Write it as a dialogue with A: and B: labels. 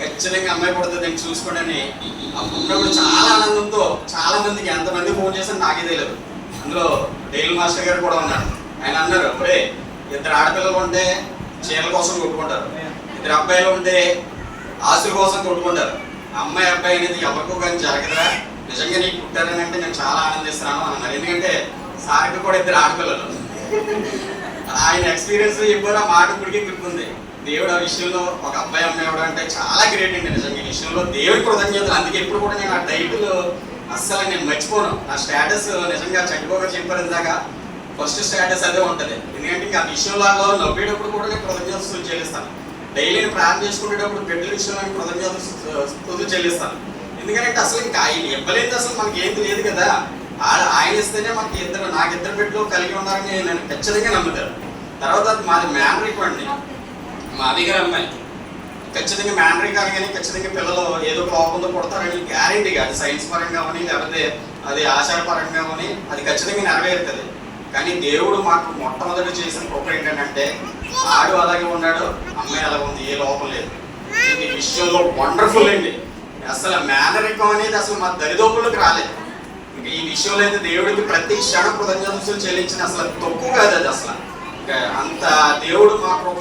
A: ఖచ్చితంగా అమ్మాయి పడుతుంది అని చూసుకోండి అప్పుడు చాలా ఆనందంతో చాలా మందికి ఎంతమంది ఫోన్ చేశారు నాకే తెలియదు. అందులో డైల్ మాస్టర్ గారు కూడా ఉన్నారు. ఆయన అన్నారు, అప్పుడే ఇద్దరు ఆడపిల్లలు ఉంటే చీరల కోసం కొట్టుకుంటారు, ఇద్దరు అబ్బాయిలు ఉంటే ఆస్తుల కోసం కొట్టుకుంటారు, అమ్మాయి అబ్బాయి అనేది ఎవరికో కానీ జరగదురా, నిజంగా నీకు పుట్టారని అంటే నేను చాలా ఆనందిస్తున్నాను అన్నారు. ఎందుకంటే సార్కి కూడా ఇద్దరు ఆడపిల్లలు. ఆయన ఎక్స్పీరియన్స్ ఎప్పుడు ఆ మాట ఇప్పటికీ గుర్తుంది. దేవుడు ఆ విషయంలో ఒక అబ్బాయి అమ్మాయి అవడం అంటే చాలా గ్రేట్ అండి నిజంగా. ఈ విషయంలో దేవుడి కృతజ్ఞతలు. అందుకే ఎప్పుడు కూడా నేను ఆ టైటిల్ అస్సలు నేను మర్చిపోను. నా స్టేటస్ నిజంగా చంద్రబాబు చెప్పారు ఇందాక, ఫస్ట్ స్టేటస్ అదే ఉంటుంది. ఎందుకంటే ఇంకా ఆ విషయంలో నవ్వేటప్పుడు కూడా నేను కృతజ్ఞతలు చెల్లిస్తాను. డైలీ నేను ప్రార్థన చేసుకునేటప్పుడు బిడ్డల విషయంలో కృతజ్ఞతలు చెల్లిస్తాను. ఎందుకంటే అసలు ఇంకా ఆయన ఇవ్వలేదు, అసలు మనకి ఏం లేదు కదా. ఆయన ఇస్తేనే మనకి నాకు ఇద్దరు బిడ్డలు కలిగి ఉన్నారని నేను ఖచ్చితంగా నమ్ముతాను. తర్వాత మాది మ్యానరిక్ అండి, మా దగ్గర అమ్మాయి ఖచ్చితంగా మ్యానరిక్ అనగానే ఖచ్చితంగా పిల్లలు ఏదో ఒక లోపంతో పుడతారని గ్యారెంటీగా, అది సైన్స్ పరంగా కానీ లేకపోతే అది ఆచారపరంగా కానీ అది ఖచ్చితంగా నెరవేరుతుంది. కానీ దేవుడు మాకు మొట్టమొదటి చేసిన కృప ఏంటంటే ఆడు అలాగే ఉన్నాడు, అమ్మాయి అలాగే ఉంది, ఏ లోపం లేదు. ఈ విషయంలో వండర్ఫుల్ అండి. అసలు మేనరికం అనేది అసలు మా దరిదోపుల్లోకి రాలేదు. ఇంకా ఈ విషయంలో అయితే దేవుడికి ప్రతి క్షణం కృతజ్ఞతలు చెల్లించిన అసలు తక్కువ కాదు అది. అసలు అంత దేవుడు మా కృప